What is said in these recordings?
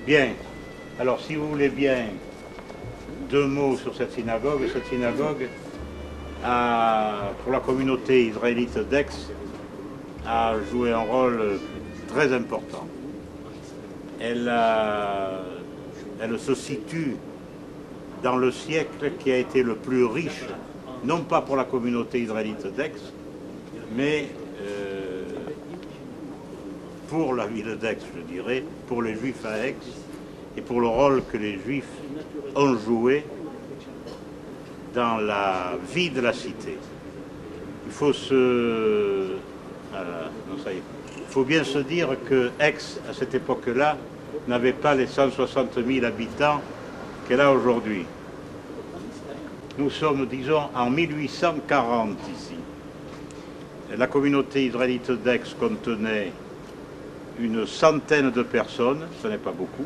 Bien. Alors, si vous voulez bien, deux mots sur cette synagogue. Cette synagogue, pour la communauté israélite d'Aix, a joué un rôle très important. Elle se situe dans le siècle qui a été le plus riche, non pas pour la communauté israélite d'Aix, mais pour la ville d'Aix, je dirais, pour les Juifs à Aix, et pour le rôle que les Juifs ont joué dans la vie de la cité. Il faut il faut bien se dire que Aix, à cette époque-là, n'avait pas les 160 000 habitants qu'elle a aujourd'hui. Nous sommes, disons, en 1840 ici. La communauté israélite d'Aix contenait une centaine de personnes, ce n'est pas beaucoup.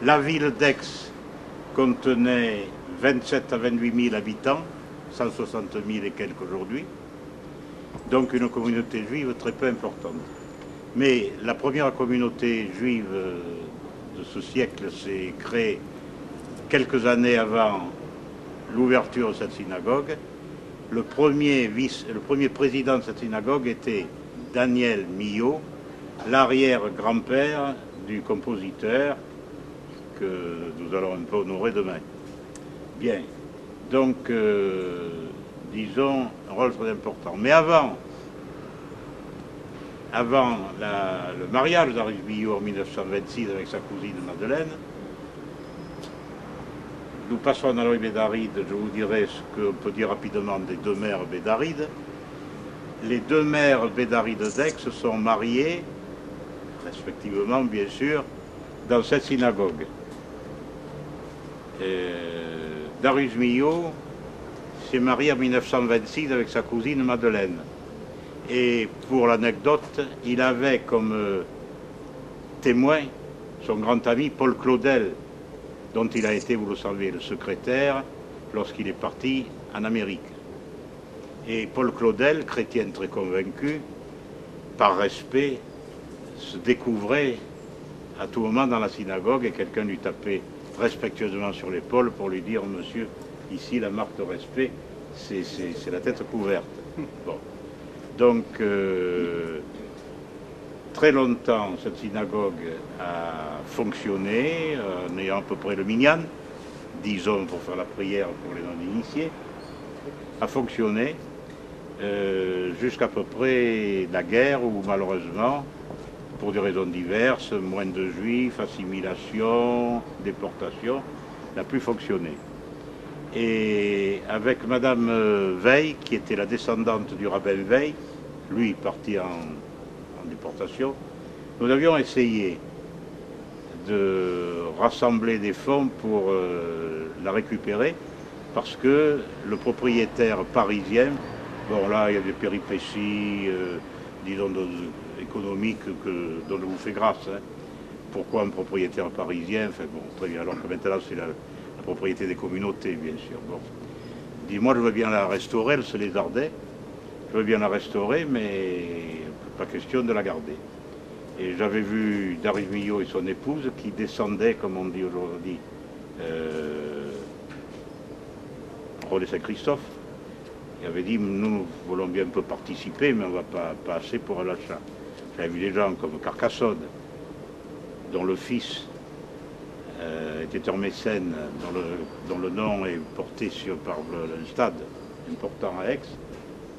La ville d'Aix contenait 27 à 28 000 habitants, 160 000 et quelques aujourd'hui. Donc une communauté juive très peu importante. Mais la première communauté juive de ce siècle s'est créée quelques années avant l'ouverture de cette synagogue. Le premier président de cette synagogue était Daniel Millot, l'arrière-grand-père du compositeur que nous allons un peu honorer demain. Bien, donc, disons, un rôle très important. Mais avant le mariage d'Henri Millot en 1926 avec sa cousine Madeleine, nous passerons dans la rue Bédaride, je vous dirai ce qu'on peut dire rapidement des deux mères Bédaride. Les deux mères Bédaride d'Aix se sont mariées, respectivement bien sûr, dans cette synagogue. Darius Millot s'est marié en 1926 avec sa cousine Madeleine. Et pour l'anecdote, il avait comme témoin son grand ami Paul Claudel, dont il a été, vous le savez, le secrétaire lorsqu'il est parti en Amérique. Et Paul Claudel, chrétien très convaincu, par respect, se découvrait à tout moment dans la synagogue et quelqu'un lui tapait respectueusement sur l'épaule pour lui dire « Monsieur, ici la marque de respect, c'est la tête couverte ». Bon. Donc, très longtemps, cette synagogue a fonctionné, en ayant à peu près le minyan, 10 hommes pour faire la prière pour les non-initiés, a fonctionné jusqu'à peu près la guerre où, malheureusement, pour des raisons diverses, moins de juifs, assimilation, déportation, n'a plus fonctionné. Et avec Madame Veil, qui était la descendante du rabbin Veil, lui parti en déportation, nous avions essayé de rassembler des fonds pour la récupérer, parce que le propriétaire parisien, bon là il y a des péripéties, disons, économiques dont je vous fais grâce. Hein. Pourquoi un propriétaire parisien? Enfin bon, très bien, alors que maintenant c'est la propriété des communautés, bien sûr. Bon. Dis-moi, je veux bien la restaurer, elle se les ardait. Je veux bien la restaurer, mais pas question de la garder. Et j'avais vu Darius Millot et son épouse qui descendaient, comme on dit aujourd'hui, Relais Saint-Christophe. Ils avaient dit, nous voulons bien un peu participer, mais on ne va pas assez pour l'achat. J'avais vu des gens comme Carcassonne, dont le fils était un mécène dont le nom est porté par un stade important à Aix,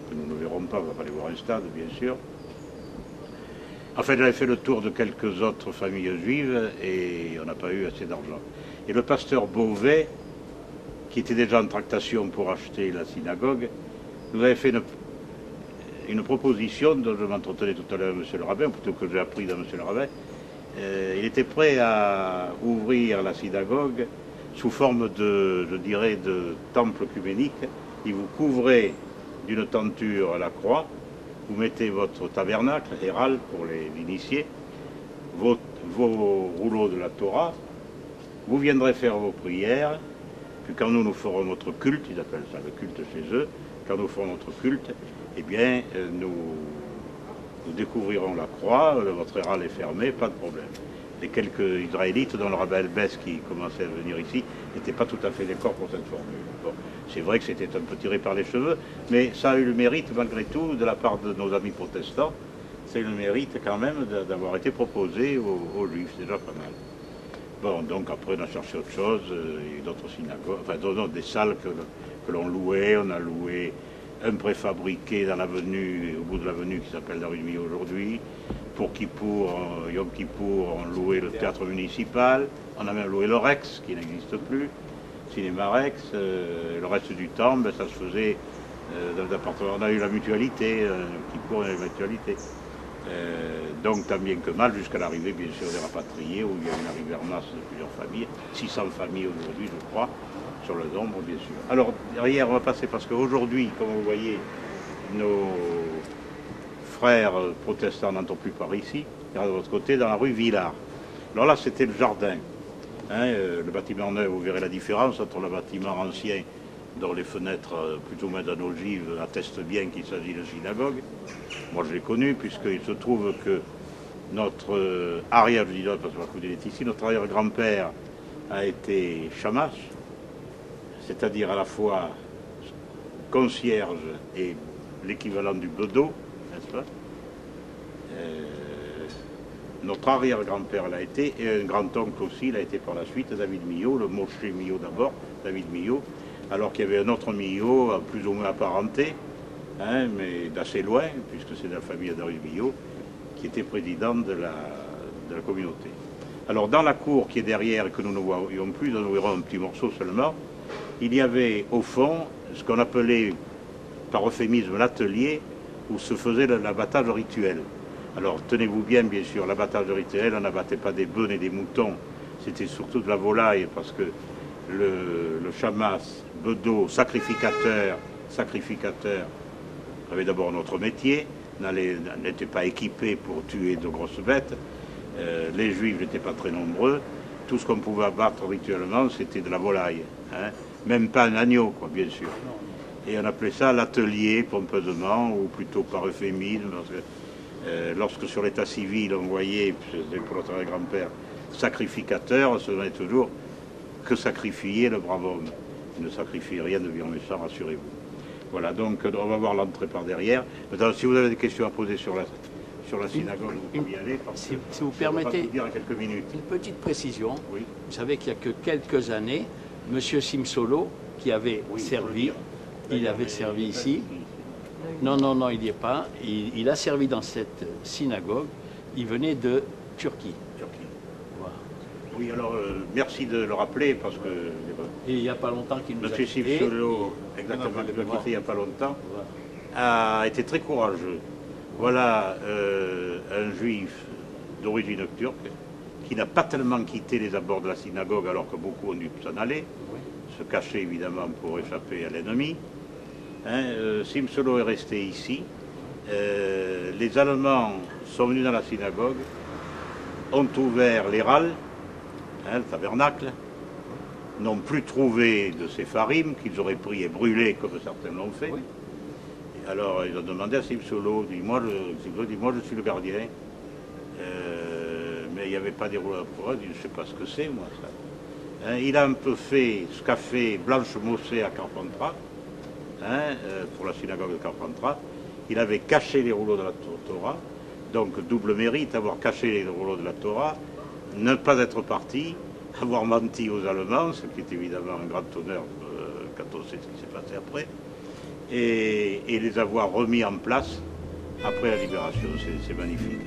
que nous ne verrons pas, on ne va pas aller voir un stade, bien sûr. En fait, j'avais fait le tour de quelques autres familles juives et on n'a pas eu assez d'argent. Et le pasteur Beauvais, qui était déjà en tractation pour acheter la synagogue, nous avait fait une proposition dont je m'entretenais tout à l'heure avec M. le rabbin, plutôt que j'ai appris de M. le rabbin. Il était prêt à ouvrir la synagogue sous forme de, je dirais, de temple œcuménique. Il vous couvrez d'une tenture à la croix, vous mettez votre tabernacle, héral pour les initiés, vos rouleaux de la Torah, vous viendrez faire vos prières, puis quand nous ferons notre culte, ils appellent ça le culte chez eux, quand nous ferons notre culte, eh bien, nous découvrirons la croix, votre héral est fermé, pas de problème. les quelques Israélites, dont le rabbin Elbès qui commençait à venir ici, n'étaient pas tout à fait d'accord pour cette formule. Bon, c'est vrai que c'était un peu tiré par les cheveux, mais ça a eu le mérite, malgré tout, de la part de nos amis protestants, c'est le mérite quand même d'avoir été proposé aux Juifs, c'est déjà pas mal. Bon, donc après on a cherché autre chose, et d'autres synagogues, enfin des salles que l'on louait. On a loué un préfabriqué dans l'avenue, au bout de l'avenue qui s'appelle la rue de Millau aujourd'hui. Pour Kippour, Yom Kippour, on louait le théâtre municipal. On a même loué le Rex, qui n'existe plus, Cinéma Rex. Le reste du temps, ben, ça se faisait dans des appartements. On a eu la mutualité, Kippour, on a eu la mutualité. Donc tant bien que mal, jusqu'à l'arrivée bien sûr des rapatriés, où il y a une arrivée en masse de plusieurs familles, 600 familles aujourd'hui je crois, sur le nombre bien sûr. Alors derrière on va passer parce qu'aujourd'hui, comme vous voyez, nos frères protestants n'entendent plus par ici, et de l'autre côté dans la rue Villard. Alors là c'était le jardin, hein, le bâtiment neuf, vous verrez la différence entre le bâtiment ancien dont les fenêtres plutôt main d'un ogive attestent bien qu'il s'agit de synagogue. Moi je l'ai connu puisqu'il se trouve que notre arrière, je dis là parce que vous êtes ici, notre arrière-grand-père a été chamash, c'est-à-dire à la fois concierge et l'équivalent du bedeau, n'est-ce pas? Notre arrière-grand-père l'a été, et un grand-oncle aussi l'a été par la suite, David Millot, le Moshe Millot d'abord, David Millot, alors qu'il y avait un autre Millot, plus ou moins apparenté, hein, mais d'assez loin, puisque c'est de la famille de David Millot, qui était président de la communauté. Alors dans la cour qui est derrière et que nous ne voyons plus, nous verrons un petit morceau seulement, il y avait au fond ce qu'on appelait par euphémisme l'atelier, où se faisait l'abattage rituel. Alors tenez-vous bien sûr, l'abattage rituel, on n'abattait pas des bœufs et des moutons, c'était surtout de la volaille, parce que le chamas, bedeau, sacrificateur, avait d'abord notre métier, n'était pas équipé pour tuer de grosses bêtes, les juifs n'étaient pas très nombreux, tout ce qu'on pouvait abattre rituellement c'était de la volaille, hein. Même pas un agneau, quoi, bien sûr. Et on appelait ça l'atelier, pompeusement, ou plutôt par euphémisme, parce que lorsque sur l'état civil on voyait, c'était pour notre grand-père, sacrificateur, on se demandait toujours que sacrifier le brave homme. Il ne sacrifie rien de bien méchant, rassurez-vous. Voilà, donc on va voir l'entrée par derrière. Maintenant, si vous avez des questions à poser sur la synagogue, vous pouvez y aller. Si vous permettez, vous dire en quelques minutes. Une petite précision. Oui. Vous savez qu'il n'y a que quelques années, M. Simsolo, qui avait servi, il avait servi ici. Non, il n'y est pas. Il a servi dans cette synagogue. Il venait de Turquie. Voilà. Oui, alors merci de le rappeler parce que... Et il n'y a pas longtemps qu'il nous a quitté. M. Simsolo, exactement, qui nous a quitté il n'y a pas longtemps, a été très courageux. Voilà un juif d'origine turque qui n'a pas tellement quitté les abords de la synagogue alors que beaucoup ont dû s'en aller, se cacher évidemment pour échapper à l'ennemi. Hein, Simsolo est resté ici. Les Allemands sont venus dans la synagogue, ont ouvert les râles, hein, le tabernacle, n'ont plus trouvé de ces farim qu'ils auraient pris et brûlés comme certains l'ont fait. Oui. Alors ils ont demandé à Simsolo, dis-moi je suis le gardien, mais il n'y avait pas des rouleaux à poids, je ne sais pas ce que c'est moi ça. Hein, il a un peu fait ce qu'a fait Blanche Mossé à Carpentras, hein, pour la synagogue de Carpentras. Il avait caché les rouleaux de la Torah, donc double mérite, avoir caché les rouleaux de la Torah, ne pas être parti, avoir menti aux Allemands, ce qui est évidemment un grand honneur quand on sait ce qui s'est passé après, et les avoir remis en place après la libération. C'est magnifique.